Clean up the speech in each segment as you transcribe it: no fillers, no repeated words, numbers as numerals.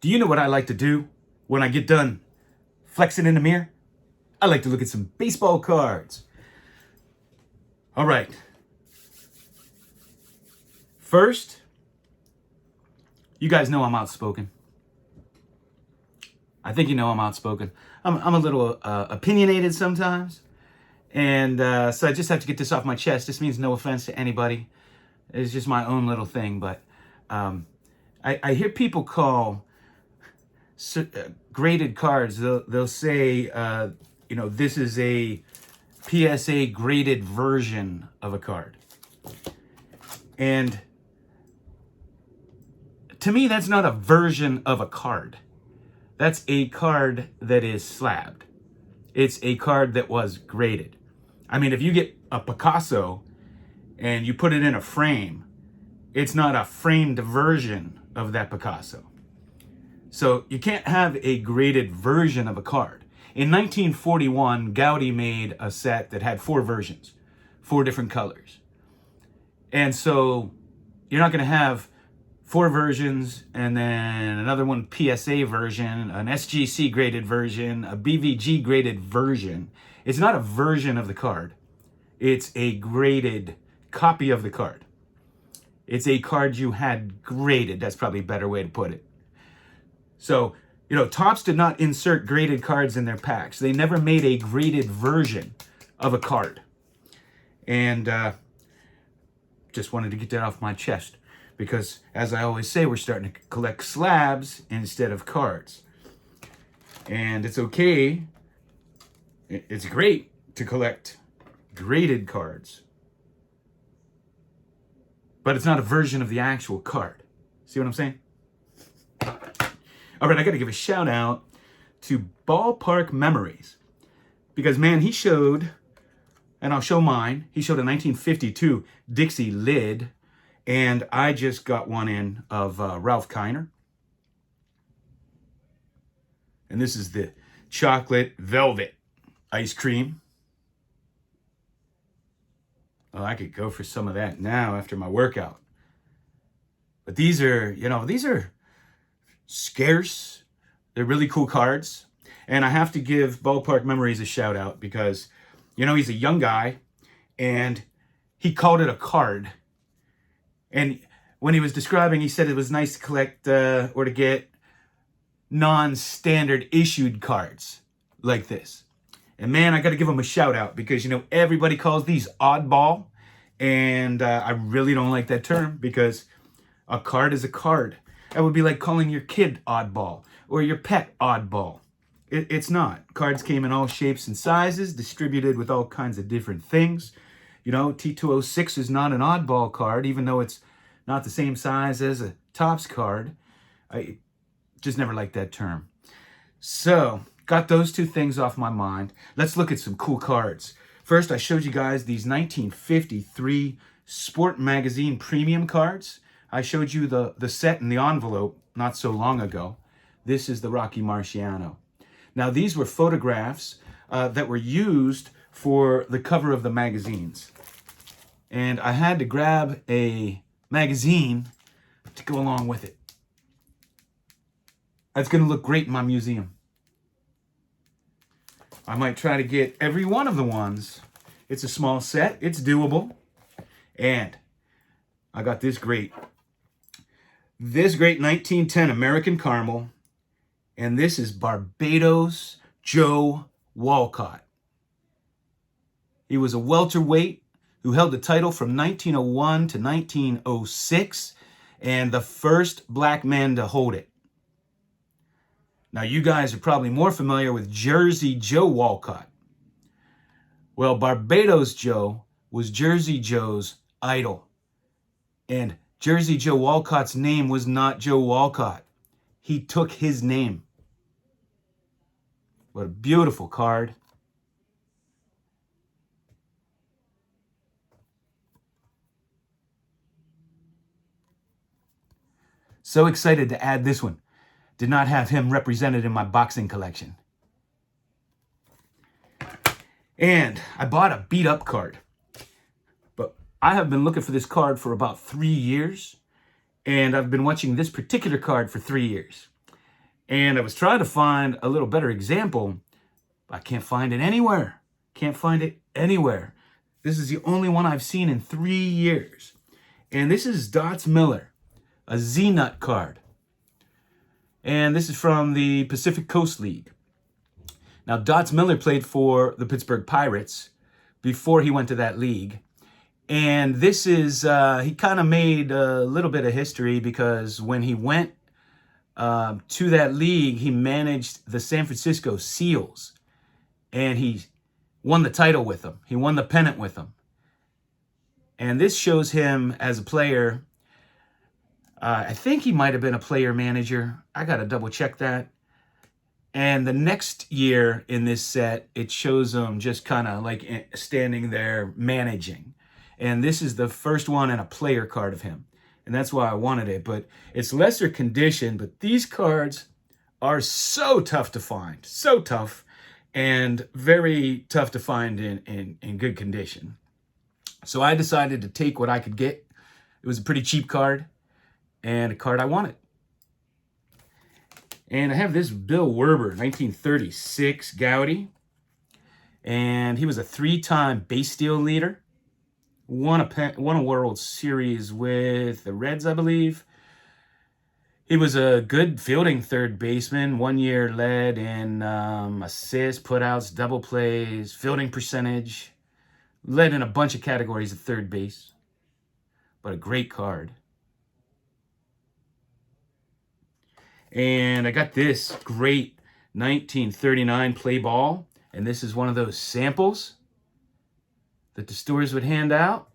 Do you know what I like to do when I get done flexing in the mirror? I like to look at some baseball cards. All right. First, you guys know I'm outspoken. I think you know I'm outspoken. I'm a little opinionated sometimes. And so I just have to get this off my chest. This means no offense to anybody. It's just my own little thing. But I hear people call graded cards. They'll say, this is a PSA graded version of a card. And to me, that's not a version of a card. That's a card that is slabbed. It's a card that was graded. I mean, if you get a Picasso and you put it in a frame, it's not a framed version of that Picasso. So you can't have a graded version of a card. In 1941, Gaudi made a set that had 4 versions, 4 different colors. And so you're not going to have 4 versions and then another one PSA version, an SGC graded version, a BVG graded version. It's not a version of the card. It's a graded copy of the card. It's a card you had graded. That's probably a better way to put it. So, Topps did not insert graded cards in their packs. They never made a graded version of a card. And just wanted to get that off my chest. Because, as I always say, we're starting to collect slabs instead of cards. And it's okay. It's great to collect graded cards. But it's not a version of the actual card. See what I'm saying? All right, I got to give a shout out to Ballpark Memories. Because, man, he showed, and I'll show mine, he showed a 1952 Dixie lid. And I just got one in of Ralph Kiner. And this is the chocolate velvet ice cream. Oh, I could go for some of that now after my workout. But these are scarce. They're really cool cards. And I have to give Ballpark Memories a shout out because, he's a young guy and he called it a card. And when he was describing, he said it was nice to collect or to get non-standard issued cards like this. And man, I got to give him a shout out because, everybody calls these oddball. And I really don't like that term because a card is a card. That would be like calling your kid oddball or your pet oddball. It's not. Cards came in all shapes and sizes, distributed with all kinds of different things. T206 is not an oddball card, even though it's not the same size as a Topps card. I just never liked that term. So, got those 2 things off my mind. Let's look at some cool cards. First, I showed you guys these 1953 Sport Magazine premium cards. I showed you the set in the envelope not so long ago. This is the Rocky Marciano. Now, these were photographs that were used for the cover of the magazines. And I had to grab a magazine to go along with it. That's going to look great in my museum. I might try to get every one of the ones. It's a small set. It's doable. And I got this great 1910 American Caramel. And this is Barbados Joe Walcott. He was a welterweight who held the title from 1901 to 1906 and the first black man to hold it. Now, you guys are probably more familiar with Jersey Joe Walcott. Well, Barbados Joe was Jersey Joe's idol. And Jersey Joe Walcott's name was not Joe Walcott. He took his name. What a beautiful card. So excited to add this one. Did not have him represented in my boxing collection. And I bought a beat up card. But I have been looking for this card for about 3 years. And I've been watching this particular card for 3 years. And I was trying to find a little better example. I can't find it anywhere. Can't find it anywhere. This is the only one I've seen in 3 years. And this is Dots Miller, a Z-Nut card. And this is from the Pacific Coast League. Now, Dots Miller played for the Pittsburgh Pirates before he went to that league. And this is, he kind of made a little bit of history because when he went to that league, he managed the San Francisco Seals. And he won the title with them. He won the pennant with them. And this shows him as a player. I think he might have been a player manager. I got to double check that. And the next year in this set, it shows him just kind of like standing there managing. And this is the first one and a player card of him. And that's why I wanted it. But it's lesser condition. But these cards are so tough to find. So tough. And very tough to find in good condition. So I decided to take what I could get. It was a pretty cheap card. And a card I wanted. And I have this Bill Werber, 1936 Gaudy. And he was a 3-time base steal leader. Won a World Series with the Reds, I believe. He was a good fielding third baseman. 1 year led in assists, putouts, double plays, fielding percentage. Led in a bunch of categories at third base. But a great card. And I got this great 1939 play ball. And this is one of those samples that the stores would hand out.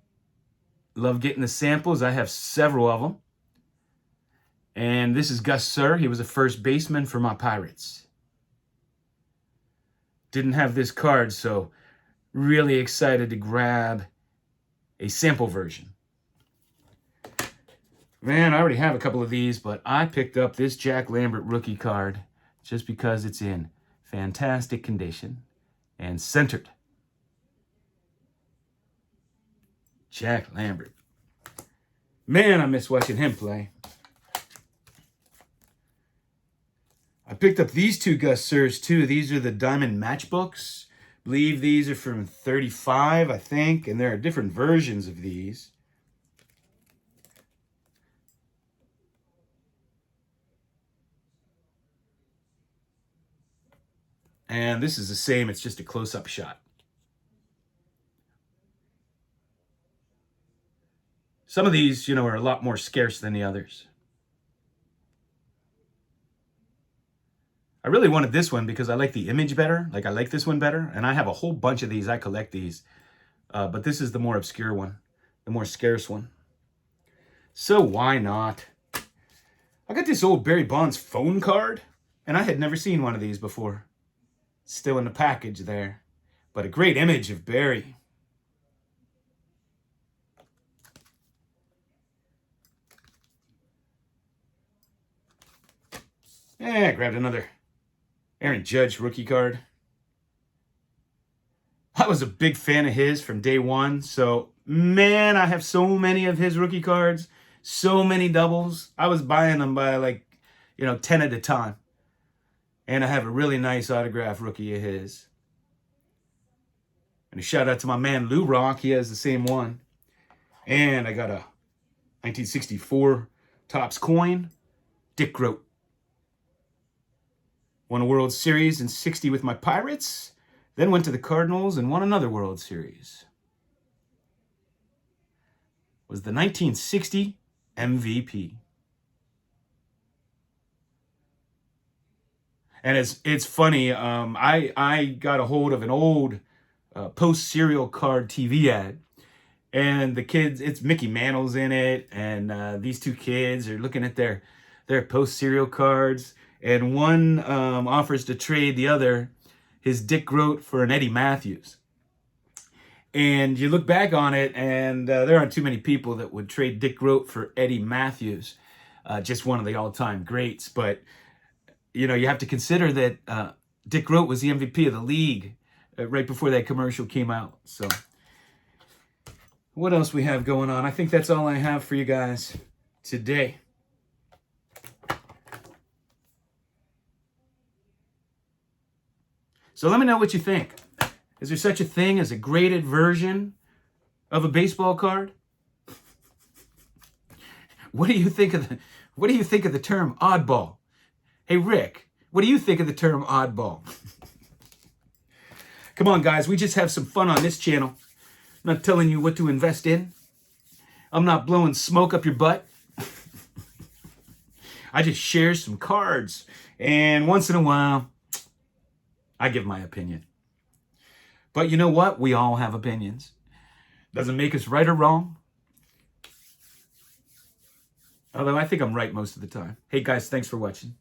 Love getting the samples. I have several of them. And this is Gus Sir. He was a first baseman for my Pirates. Didn't have this card, so really excited to grab a sample version. Man, I already have a couple of these, but I picked up this Jack Lambert rookie card just because it's in fantastic condition and centered. Jack Lambert. Man, I miss watching him play. I picked up these two Gus Sirs too. These are the Diamond Matchbooks. I believe these are from 35, I think, and there are different versions of these. And this is the same, it's just a close-up shot. Some of these, are a lot more scarce than the others. I really wanted this one because I like the image better. Like, I like this one better. And I have a whole bunch of these. I collect these. But this is the more obscure one. The more scarce one. So why not? I got this old Barry Bonds phone card. And I had never seen one of these before. Still in the package there. But a great image of Barry. I grabbed another Aaron Judge rookie card. I was a big fan of his from day one. So, man, I have so many of his rookie cards. So many doubles. I was buying them by 10 at a time. And I have a really nice autograph rookie of his. And a shout out to my man Lou Rock. He has the same one. And I got a 1964 Topps coin. Dick Groat. Won a World Series in 60 with my Pirates. Then went to the Cardinals and won another World Series. Was the 1960 MVP. And it's funny, I got a hold of an old post-serial card TV ad. And the kids, it's Mickey Mantle's in it. And these two kids are looking at their post-serial cards. And one offers to trade the other, his Dick Groat, for an Eddie Matthews. And you look back on it, and there aren't too many people that would trade Dick Groat for Eddie Matthews. Just one of the all-time greats. But you have to consider that Dick Groat was the MVP of the league right before that commercial came out. So what else we have going on? I think that's all I have for you guys today. So let me know what you think. Is there such a thing as a graded version of a baseball card? What do you think of the term oddball? Hey Rick, what do you think of the term oddball? Come on guys, we just have some fun on this channel. I'm not telling you what to invest in. I'm not blowing smoke up your butt. I just share some cards, and once in a while I give my opinion. But you know what? We all have opinions. Doesn't make us right or wrong. Although I think I'm right most of the time. Hey guys, thanks for watching.